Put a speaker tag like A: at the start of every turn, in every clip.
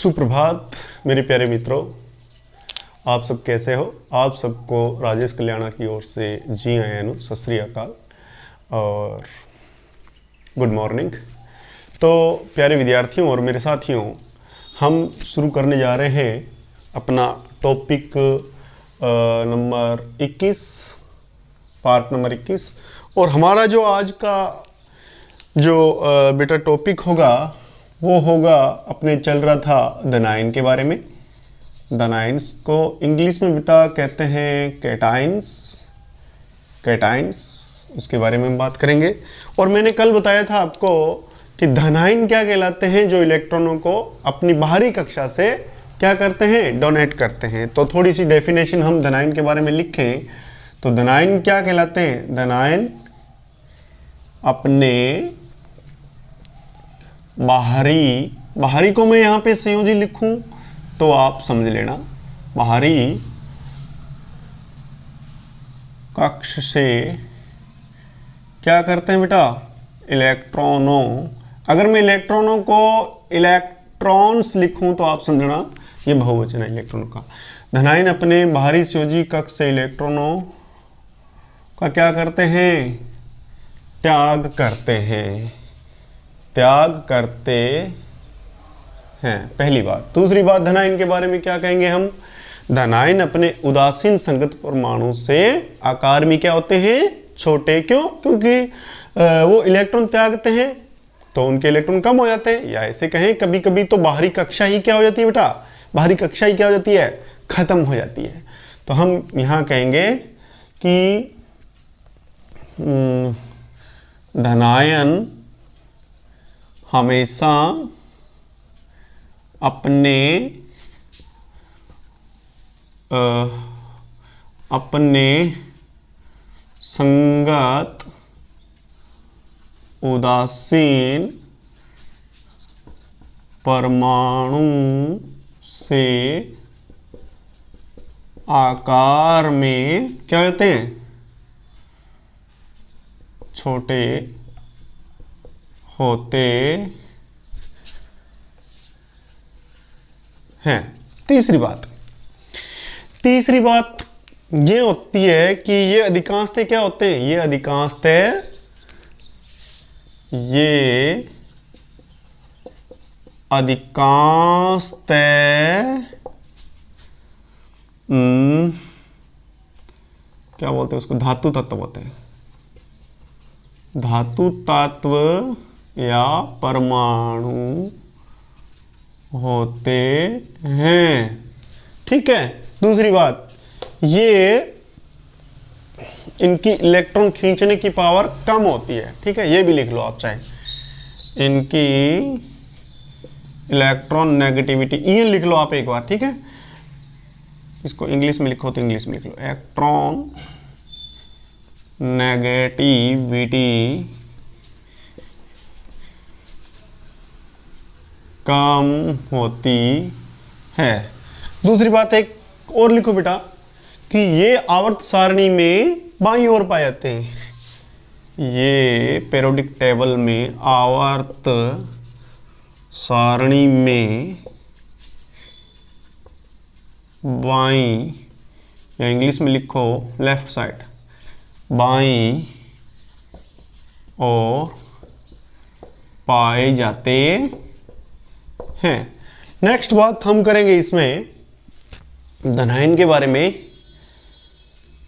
A: सुप्रभात मेरे प्यारे मित्रों, आप सब कैसे हो। आप सबको राजेश कल्याणा की ओर से जी आयानु, सत श्री अकाल और गुड मॉर्निंग। तो प्यारे विद्यार्थियों और मेरे साथियों, हम शुरू करने जा रहे हैं अपना टॉपिक नंबर 21, पार्ट नंबर 21। और हमारा जो आज का जो बेटा टॉपिक होगा वो होगा, अपने चल रहा था द नाइन के बारे में। द नाइन्स को इंग्लिश में बेटा कहते हैं कैटाइंस, उसके बारे में हम बात करेंगे। और मैंने कल बताया था आपको कि द नाइन क्या कहलाते हैं, जो इलेक्ट्रॉनों को अपनी बाहरी कक्षा से क्या करते हैं, डोनेट करते हैं। तो थोड़ी सी डेफिनेशन हम द नाइन के बारे में लिखें तो द नाइन क्या कहलाते हैं। द नाइन अपने बाहरी को मैं यहाँ पे संयोजी लिखूं तो आप समझ लेना, बाहरी कक्ष से क्या करते हैं बेटा, इलेक्ट्रॉनों। अगर मैं इलेक्ट्रॉनों को इलेक्ट्रॉन्स लिखूं तो आप समझना ये बहुवचन है इलेक्ट्रॉनों का। द नाइन अपने बाहरी संयोजी कक्ष से इलेक्ट्रॉनों का क्या करते हैं, त्याग करते हैं। पहली बात। दूसरी बात, द नाइन के बारे में क्या कहेंगे हम। द नाइन अपने उदासीन संगत परमाणु से आकार में क्या होते हैं, छोटे। क्यों? क्योंकि वो इलेक्ट्रॉन त्यागते हैं तो उनके इलेक्ट्रॉन कम हो जाते हैं। या ऐसे कहें कभी कभी तो बाहरी कक्षा ही क्या हो जाती है बेटा, बाहरी कक्षा ही क्या हो जाती है, खत्म हो जाती है। तो हम यहाँ कहेंगे कि द नाइन हमेशा अपने संगत उदासीन परमाणु से आकार में क्या होते हैं, छोटे होते हैं। तीसरी बात ये होती है कि ये अधिकांशतः क्या होते हैं, ये अधिकांशतः क्या बोलते हैं उसको, धातु तत्व होते हैं। धातु तत्व या परमाणु होते हैं। ठीक है। दूसरी बात, ये इनकी इलेक्ट्रॉन खींचने की पावर कम होती है। ठीक है, ये भी लिख लो आप चाहे, इनकी इलेक्ट्रॉन नेगेटिविटी, ये लिख लो आप एक बार। ठीक है, इसको इंग्लिश में लिखो तो इंग्लिश में लिख लो, इलेक्ट्रॉन नेगेटिविटी कम होती है। दूसरी बात एक और लिखो बेटा कि ये आवर्त सारणी में बाईं ओर पाए जाते हैं। ये पीरियोडिक टेबल में आवर्त सारणी में बाईं, या इंग्लिश में लिखो लेफ्ट साइड, बाईं और पाए जाते हैं। नेक्स्ट बात हम करेंगे इसमें द नाइन के बारे में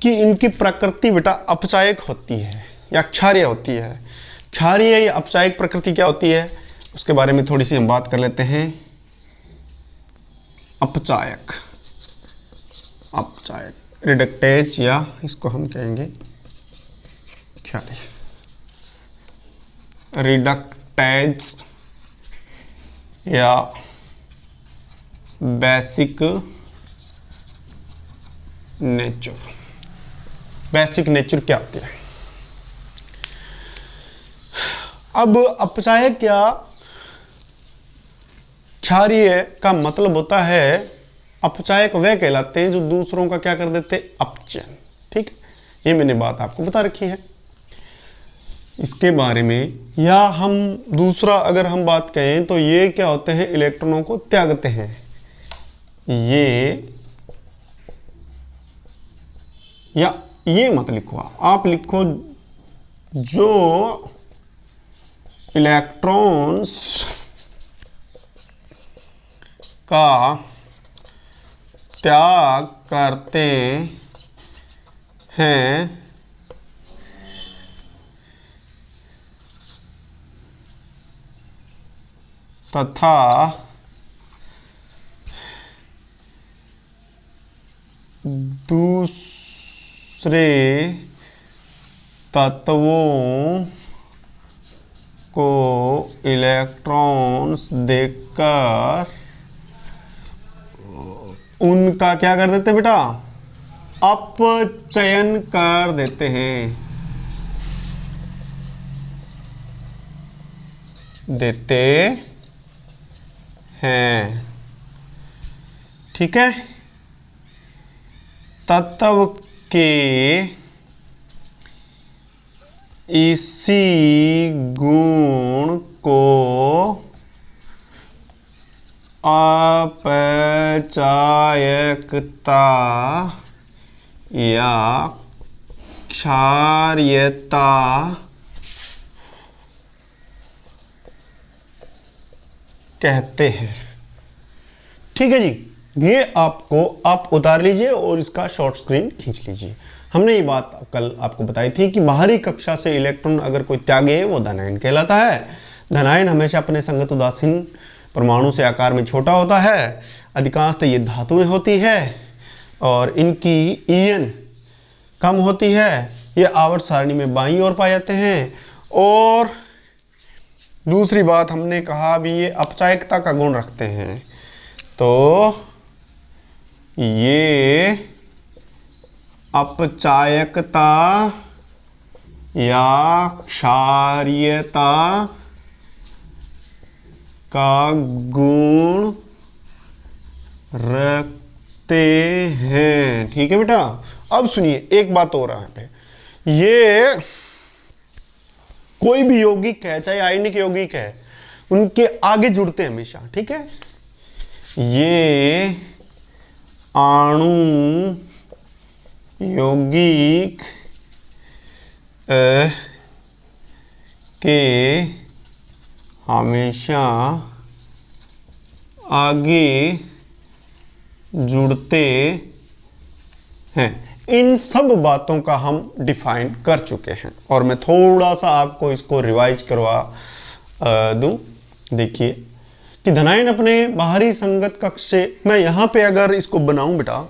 A: कि इनकी प्रकृति बेटा अपचायक होती है या क्षारीय होती है। क्षारीय या अपचायक प्रकृति क्या होती है उसके बारे में थोड़ी सी हम बात कर लेते हैं। अपचायक रिडक्टेज, या इसको हम कहेंगे क्षारीय, रिडक्टेज या बेसिक नेचर क्या होती है। अब अपचायक या क्षारीय का मतलब होता है, अपचायक वह कहलाते हैं जो दूसरों का क्या कर देते, अपचयन। ठीक है, ये मैंने बात आपको बता रखी है। इसके बारे में, या हम दूसरा अगर हम बात करें तो ये क्या होते हैं, इलेक्ट्रॉनों को त्यागते हैं। ये मत लिखो, आप लिखो जो इलेक्ट्रॉन्स का त्याग करते हैं तथा दूसरे तत्वों को इलेक्ट्रॉन्स देकर उनका क्या कर देते बेटा, अपचयन कर देते हैं, ठीक है। तत्व के इसी गुण को अपचायकता या क्षारीयता कहते हैं। ठीक है जी, ये आप उतार लीजिए और इसका शॉर्ट स्क्रीन खींच लीजिए। हमने ये बात कल आपको बताई थी कि बाहरी कक्षा से इलेक्ट्रॉन अगर कोई त्यागे वो धनायन कहलाता है। धनायन हमेशा अपने संगत उदासीन परमाणु से आकार में छोटा होता है। अधिकांशतः ये धातुएं होती है और इनकी ईएन कम होती है। ये आवर्त सारणी में बाईं ओर पाए जाते हैं। और दूसरी बात हमने कहा भी, ये अपचायकता का गुण रखते हैं। तो ये अपचायकता या क्षारीयता का गुण रखते हैं। ठीक है बेटा। अब सुनिए एक बात और यहाँ पे, ये कोई भी यौगिक है, चाहे आयनिक यौगिक है, उनके आगे जुड़ते हैं हमेशा। ठीक है, ये अणु यौगिक के हमेशा आगे जुड़ते हैं। इन सब बातों का हम डिफाइन कर चुके हैं और मैं थोड़ा सा आपको इसको रिवाइज करवा दूं। देखिए कि धनायन अपने बाहरी संगत कक्ष से, मैं यहाँ पे अगर इसको बनाऊं बेटा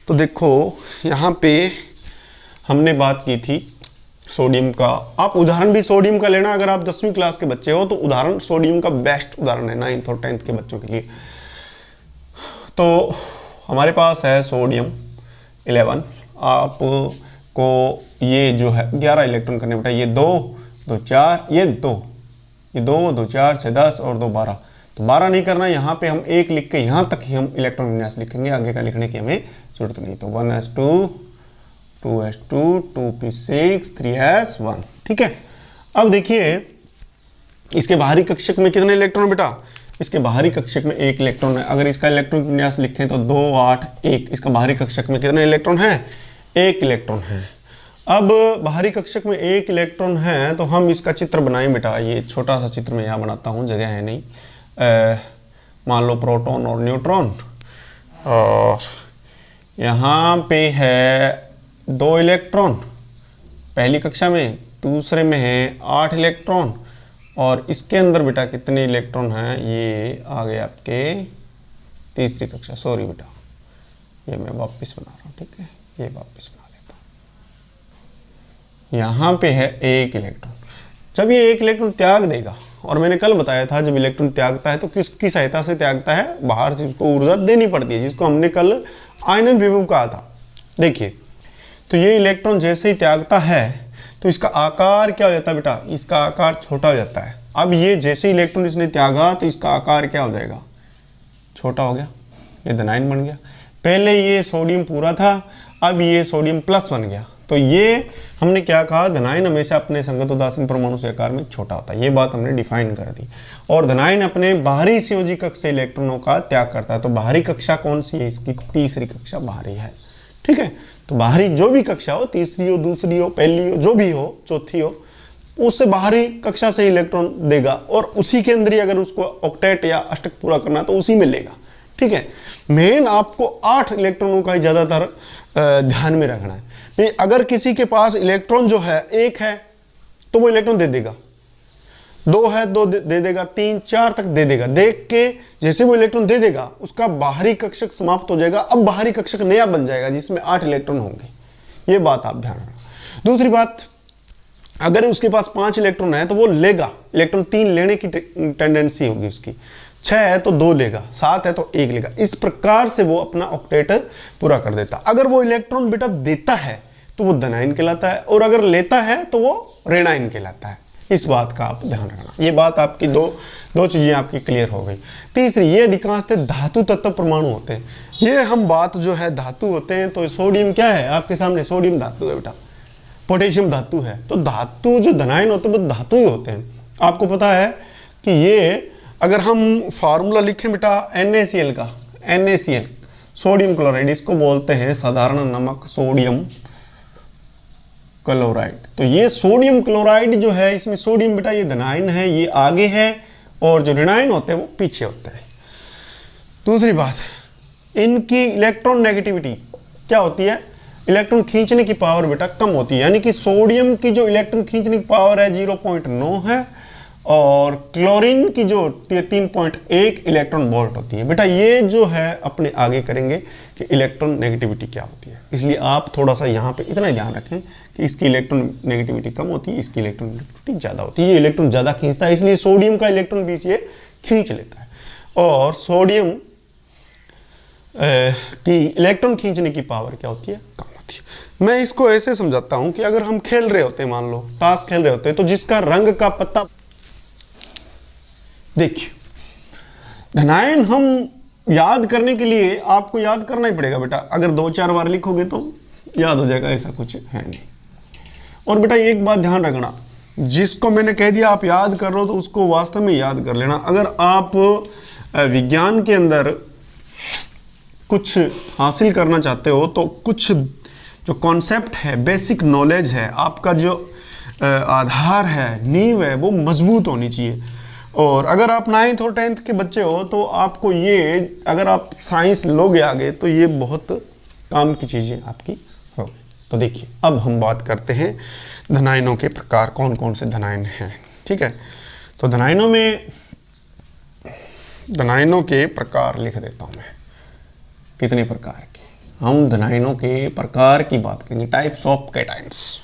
A: तो देखो यहाँ पे हमने बात की थी सोडियम का। आप उदाहरण भी सोडियम का लेना, अगर आप 10वीं क्लास के बच्चे हो तो उदाहरण सोडियम का बेस्ट उदाहरण है 9th और 10th के बच्चों के लिए। तो हमारे पास है सोडियम 11, आपको ये जो है 11 इलेक्ट्रॉन करने बेटा, ये 2 2 4, ये 2 2 4 6 10 और 2 12। तो 12 नहीं करना, यहाँ पे हम 1 लिख के यहाँ तक ही हम इलेक्ट्रॉन विन्यास लिखेंगे, आगे का लिखने की हमें जरूरत नहीं। तो 1s2 2s2 2p6 3s1। ठीक है। अब देखिए इसके बाहरी कक्षक में कितने इलेक्ट्रॉन बेटा, इसके बाहरी कक्षक में 1 इलेक्ट्रॉन है। अगर इसका इलेक्ट्रॉन विन्यास लिखें तो 2 8 1, इसका बाहरी कक्षक में कितने इलेक्ट्रॉन है, 1 इलेक्ट्रॉन है। अब बाहरी कक्षक में 1 इलेक्ट्रॉन है तो हम इसका चित्र बनाएं बेटा। ये छोटा सा चित्र मैं यहाँ बनाता हूँ, जगह है नहीं। मान लो प्रोटॉन और न्यूट्रॉन, और यहाँ पे है 2 इलेक्ट्रॉन पहली कक्षा में, दूसरे में है 8 इलेक्ट्रॉन, और इसके अंदर बेटा कितने इलेक्ट्रॉन हैं, ये आ गए आपके तीसरी कक्षा। सॉरी बेटा, ये मैं वापस बना रहा हूँ। ठीक है, ये वापस बना लेता हूँ। यहाँ पे है 1 इलेक्ट्रॉन। जब ये 1 इलेक्ट्रॉन त्याग देगा, और मैंने कल बताया था जब इलेक्ट्रॉन त्यागता है तो किसकी सहायता से त्यागता है, बाहर से उसको ऊर्जा देनी पड़ती है, जिसको हमने कल आयनन विभव कहा था। देखिए तो ये इलेक्ट्रॉन जैसे ही त्यागता है तो इसका आकार क्या हो जाता है बेटा, इसका आकार छोटा हो जाता है। अब ये जैसे ही इलेक्ट्रॉन इसने त्यागा तो इसका आकार क्या हो जाएगा, छोटा हो गया, ये धनायन बन गया। पहले ये सोडियम पूरा था, अब ये सोडियम प्लस बन गया। तो तो ये हमने क्या कहा, धनायन हमेशा अपने संगत उदासीन परमाणु से आकार में छोटा होता है, ये बात हमने डिफाइन कर दी। और धनायन अपने बाहरी संयोजी कक्ष से इलेक्ट्रॉनों का त्याग करता है। तो बाहरी कक्षा कौन सी है, इसकी तीसरी कक्षा बाहरी है। ठीक है, तो बाहरी जो भी कक्षा हो, तीसरी हो, दूसरी हो, पहली हो, जो भी हो, चौथी हो, उससे बाहरी कक्षा से इलेक्ट्रॉन देगा और उसी के अंदर ही अगर उसको ऑक्टेट या अष्टक पूरा करना है तो उसी में लेगा। ठीक है, मेन आपको 8 इलेक्ट्रॉनों का ही ज़्यादातर ध्यान में रखना है। नहीं, अगर किसी के पास इलेक्ट्रॉन जो है 1 है तो वो इलेक्ट्रॉन दे देगा, 2 है 2 दे देगा, 3 4 तक दे देगा। देख के जैसे वो इलेक्ट्रॉन दे देगा उसका बाहरी कक्षक समाप्त हो जाएगा, अब बाहरी कक्षक नया बन जाएगा जिसमें 8 इलेक्ट्रॉन होंगे। ये बात आप ध्यान रखना। दूसरी बात, अगर उसके पास 5 इलेक्ट्रॉन है तो वो लेगा, इलेक्ट्रॉन 3 लेने की टेंडेंसी होगी उसकी, 6 है तो 2 लेगा, 7 है तो 1 लेगा। इस प्रकार से वो अपना ऑक्टेट पूरा कर देता। अगर वो इलेक्ट्रॉन बेटा देता है तो वो धनायन कहलाता है, और अगर लेता है तो वो ऋणायन कहलाता है। इस बात का आप ध्यान रखना। ये बात आपकी दो चीजें आपकी क्लियर हो गई। तीसरी, ये अधिकांशतः धातु तत्व परमाणु होते हैं। ये हम बात जो है धातु होते हैं, तो सोडियम क्या है आपके सामने, सोडियम धातु है बेटा, पोटेशियम धातु है। तो धातु जो धनायन होते हैं वो धातु ही होते हैं। आपको पता है कि ये अगर हम फार्मूला लिखें बेटा NaCl का, NaCl सोडियम क्लोराइड, इसको बोलते हैं साधारण नमक सोडियम क्लोराइड। तो ये सोडियम क्लोराइड जो है, इसमें सोडियम बेटा ये धनायन है, ये आगे है, और जो ऋणायन होते हैं वो पीछे होते हैं। दूसरी बात, इनकी इलेक्ट्रॉन नेगेटिविटी क्या होती है, इलेक्ट्रॉन खींचने की पावर बेटा कम होती है। यानी कि सोडियम की जो इलेक्ट्रॉन खींचने की पावर है 0.9 है, और क्लोरीन की जो 3.1 इलेक्ट्रॉन वोल्ट होती है। बेटा ये जो है अपने आगे करेंगे कि इलेक्ट्रॉन नेगेटिविटी क्या होती है, इसलिए आप थोड़ा सा यहाँ पे इतना ध्यान रखें कि इसकी इलेक्ट्रॉन नेगेटिविटी कम होती है, इसकी इलेक्ट्रॉन नेगेटिविटी ज़्यादा होती है। ये इलेक्ट्रॉन ज़्यादा खींचता है, इसलिए सोडियम का इलेक्ट्रॉन बीच ये खींच लेता है, और सोडियम की इलेक्ट्रॉन खींचने की पावर क्या होती है, कम होती है। मैं इसको ऐसे समझाता हूँ कि अगर हम खेल रहे होते हैं, मान लो ताश खेल रहे होते हैं, तो जिसका रंग का पत्ता, देखिए धनायन हम याद करने के लिए आपको याद करना ही पड़ेगा बेटा। अगर 2-4 बार लिखोगे तो याद हो जाएगा, ऐसा कुछ है नहीं। और बेटा एक बात ध्यान रखना, जिसको मैंने कह दिया आप याद कर रहे हो तो उसको वास्तव में याद कर लेना। अगर आप विज्ञान के अंदर कुछ हासिल करना चाहते हो तो कुछ जो कॉन्सेप्ट है, बेसिक नॉलेज है, आपका जो आधार है, नींव है, वो मजबूत होनी चाहिए। और अगर आप 9th और 10th के बच्चे हो तो आपको ये, अगर आप साइंस लोगे आगे तो ये बहुत काम की चीज़ें आपकी होगी। तो देखिए अब हम बात करते हैं धनायनों के प्रकार, कौन कौन से धनायन हैं। ठीक है, तो धनायनों के प्रकार लिख देता हूँ मैं, कितने प्रकार के। हम धनायनों के प्रकार की बात करेंगे, टाइप्स ऑफ कैटायंस।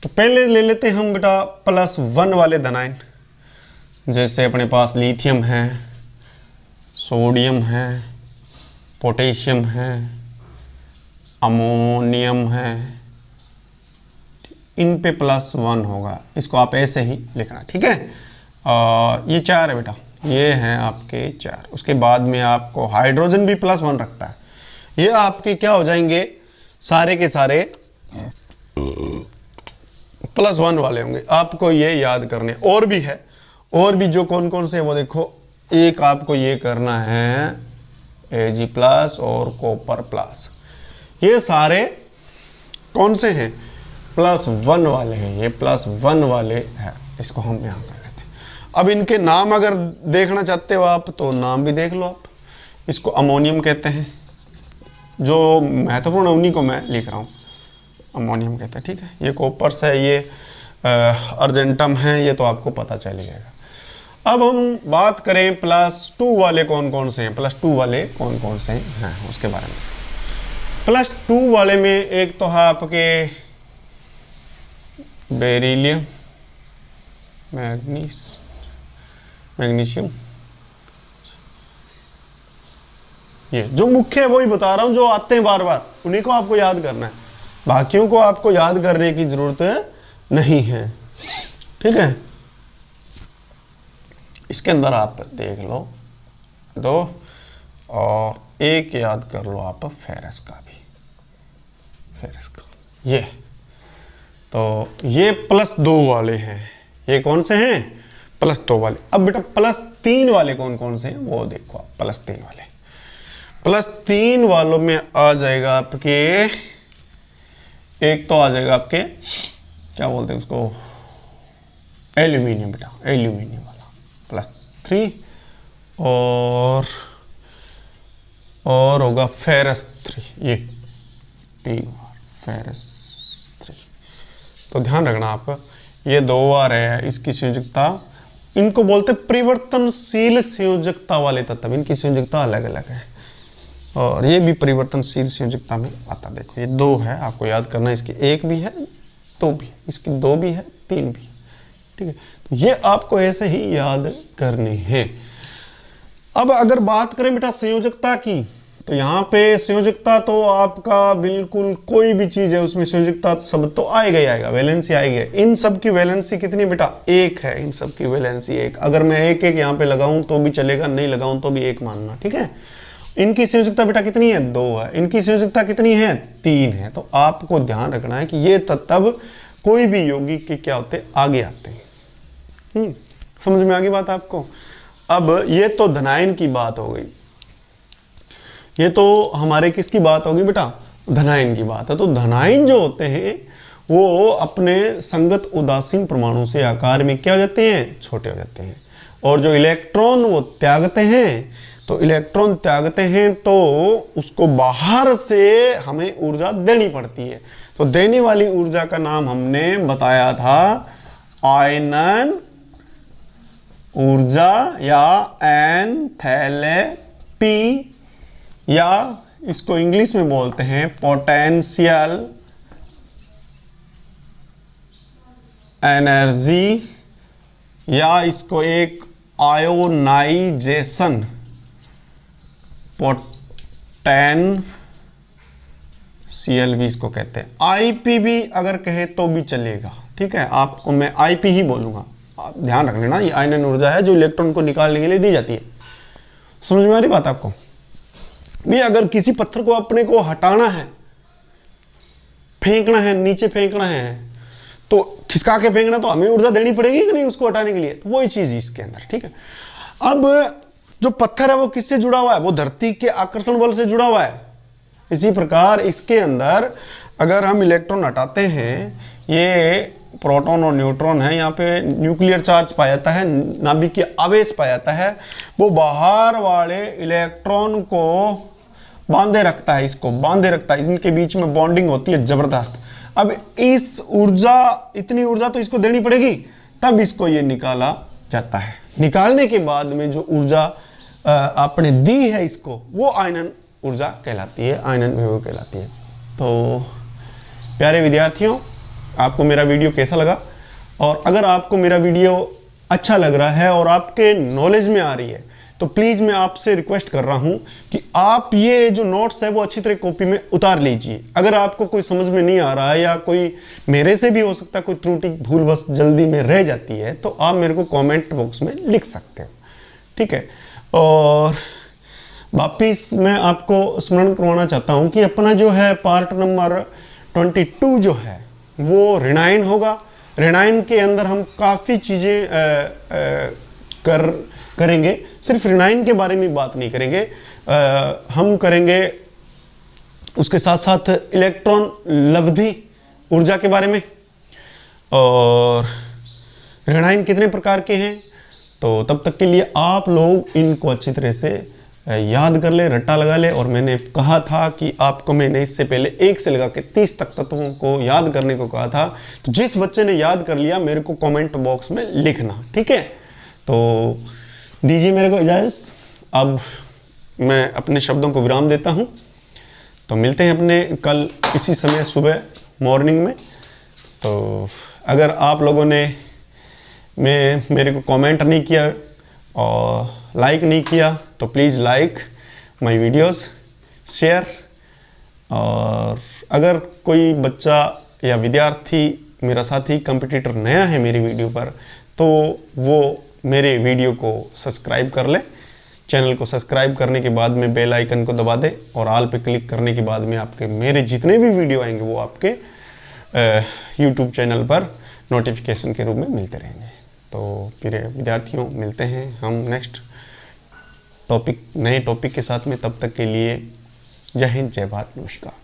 A: तो पहले ले लेते हैं हम बेटा +1 वाले धनायन, जैसे अपने पास लिथियम है, सोडियम है, पोटेशियम है, अमोनियम है, इन पे +1 होगा। इसको आप ऐसे ही लिखना, ठीक है। ये 4 है बेटा, ये हैं आपके 4। उसके बाद में आपको हाइड्रोजन भी +1 रखता है। ये आपके क्या हो जाएंगे, सारे के सारे +1 वाले होंगे। आपको ये याद करने, और भी है, और भी जो कौन कौन से वो देखो, एक आपको ये करना है Ag+ और कॉपर+। ये सारे कौन से हैं, +1 वाले हैं, ये +1 वाले हैं। इसको हम यहाँ कर लेते हैं। अब इनके नाम अगर देखना चाहते हो आप तो नाम भी देख लो आप। इसको अमोनियम कहते हैं, जो महत्वपूर्ण है उन्हीं को मैं लिख रहा हूँ, अमोनियम कहते हैं। ठीक है, ये कॉपर्स है, ये अर्जेंटम है, ये तो आपको पता चल जाएगा। अब हम बात करें +2 वाले कौन कौन से हैं, +2 वाले कौन कौन से हैं उसके बारे में। +2 वाले में एक तो है आपके बेरिलियम, मैग्नीशियम, ये जो मुख्य है वही बता रहा हूँ, जो आते हैं बार बार उन्हीं को आपको याद करना है, बाकियों को आपको याद करने की जरूरत नहीं है। ठीक है, इसके अंदर आप देख लो 2, और एक याद कर लो आप फेरस का भी। फिर इसका ये, तो ये +2 वाले हैं, ये कौन से हैं? +2 वाले। अब बेटा +3 वाले कौन कौन से हैं वो देखो आप। +3 वाले, +3 वालों में आ जाएगा आपके, एक तो आ जाएगा आपके क्या बोलते हैं उसको, एल्यूमिनियम बेटा, एल्यूमिनियम वाला +3, और होगा फेरस 3, ये 3 बार फेरस 3। तो ध्यान रखना आप, ये 2 बार है इसकी संयोजकता, इनको बोलते परिवर्तनशील संयोजकता वाले तत्व, इनकी संयोजकता अलग अलग है, और ये भी परिवर्तनशील संयोजकता में आता। देखो ये 2 है, आपको याद करना है, इसकी 1 भी है 2 भी है, इसकी 2 भी है 3 भी है, ठीक है। तो ये आपको ऐसे ही याद करने हैं। अब अगर बात करें बेटा संयोजकता की, तो यहाँ पे संयोजकता तो आपका बिल्कुल कोई भी चीज है उसमें संयोजकता शब्द तो आएगा ही आएगा, वैलेंसी आएगी। इन सब की वैलेंसी कितनी बेटा? 1 है, इन सब की वैलेंसी 1। अगर मैं 1 1 यहाँ पे लगाऊं तो भी चलेगा, नहीं लगाऊं तो भी 1 मानना, ठीक है। इनकी संयोजकता बेटा कितनी है? 2 है। इनकी संयोजकता कितनी है? 3 है। तो आपको ध्यान रखना है कि ये तत्व कोई भी यौगिक के क्या होते, आगे आते हैं। समझ में आ गई बात आपको? अब ये तो धनायन की बात हो गई, ये तो हमारे किसकी बात होगी बेटा? धनायन की बात है। तो धनायन जो होते हैं वो अपने संगत उदासीन परमाणु से आकार में क्या हो जाते हैं? छोटे हो जाते हैं। और जो इलेक्ट्रॉन वो त्यागते हैं, तो इलेक्ट्रॉन त्यागते हैं तो उसको बाहर से हमें ऊर्जा देनी पड़ती है। तो देने वाली ऊर्जा का नाम हमने बताया था आयनन ऊर्जा या एंथैलेपी, या इसको इंग्लिश में बोलते हैं पोटेंशियल एनर्जी, या इसको एक आयोनाइजेशन पोटेंशियल भी इसको कहते हैं। आईपी भी अगर कहे तो भी चलेगा, ठीक है। आपको मैं आईपी ही बोलूंगा, आप ध्यान रख लेना। ये आयनन ऊर्जा है जो इलेक्ट्रॉन को निकालने के लिए दी जाती है। समझ में आ रही बात आपको? भी अगर किसी पत्थर को अपने को हटाना है, फेंकना है, नीचे फेंकना है, तो खिसका के फेंकना, तो हमें ऊर्जा देनी पड़ेगी कि नहीं उसको हटाने के लिए? तो वही चीज इसके अंदर, ठीक है। अब जो पत्थर है वो किससे जुड़ा हुआ है? वो धरती के आकर्षण बल से जुड़ा हुआ है। इसी प्रकार इसके अंदर अगर हम इलेक्ट्रॉन हटाते हैं, ये प्रोटॉन और न्यूट्रॉन है, यहाँ पे न्यूक्लियर चार्ज पाया जाता है, नाभिकीय आवेश पाया जाता है, वो बाहर वाले इलेक्ट्रॉन को बांधे रखता है, इसको बांधे रखता है, इनके बीच में बॉन्डिंग होती है जबरदस्त। अब इस ऊर्जा, इतनी ऊर्जा तो इसको देनी पड़ेगी, तब इसको ये निकाला जाता है। निकालने के बाद में जो ऊर्जा आपने दी है इसको, वो आयनन ऊर्जा कहलाती है, आयनन विभव कहलाती है। तो प्यारे विद्यार्थियों, आपको मेरा वीडियो कैसा लगा? और अगर आपको मेरा वीडियो अच्छा लग रहा है और आपके नॉलेज में आ रही है, तो प्लीज़ मैं आपसे रिक्वेस्ट कर रहा हूं कि आप ये जो नोट्स है वो अच्छी तरह कॉपी में उतार लीजिए। अगर आपको कोई समझ में नहीं आ रहा है, या कोई मेरे से भी हो सकता है कोई त्रुटि भूल बस जल्दी में रह जाती है, तो आप मेरे को कमेंट बॉक्स में लिख सकते हो, ठीक है। और वापिस मैं आपको स्मरण करवाना चाहता हूँ कि अपना जो है पार्ट नंबर 22 जो है वो ऋणायन होगा। ऋणायन के अंदर हम काफ़ी चीज़ें करेंगे। सिर्फ ऋणायन के बारे में बात नहीं करेंगे, हम करेंगे उसके साथ साथ इलेक्ट्रॉन लब्धि ऊर्जा के बारे में, और ऋणायन कितने प्रकार के हैं। तो तब तक के लिए आप लोग इनको अच्छी तरह से याद कर ले, रट्टा लगा ले। और मैंने कहा था कि आपको मैंने इससे पहले 1 से लगा के 30 तक तत्वों को याद करने को कहा था। तो जिस बच्चे ने याद कर लिया मेरे को कमेंट बॉक्स में लिखना, ठीक है। तो दीजिए मेरे को इजाज़त, अब मैं अपने शब्दों को विराम देता हूँ। तो मिलते हैं अपने कल इसी समय सुबह मॉर्निंग में। तो अगर आप लोगों ने मेरे को कमेंट नहीं किया और लाइक नहीं किया, तो please like my videos, share. और अगर कोई बच्चा या विद्यार्थी, मेरा साथी, कंपटीटर नया है मेरी वीडियो पर, तो वो मेरे वीडियो को सब्सक्राइब कर ले, चैनल को सब्सक्राइब करने के बाद में बेल आइकन को दबा दें और ऑल पे क्लिक करने के बाद में आपके मेरे जितने भी वीडियो आएंगे वो आपके यूट्यूब चैनल पर नोटिफिकेशन के रूप में मिलते रहेंगे। तो प्रिय विद्यार्थियों, मिलते हैं हम नेक्स्ट नए टॉपिक के साथ में। तब तक के लिए जय हिंद, जय भारत, नमस्कार।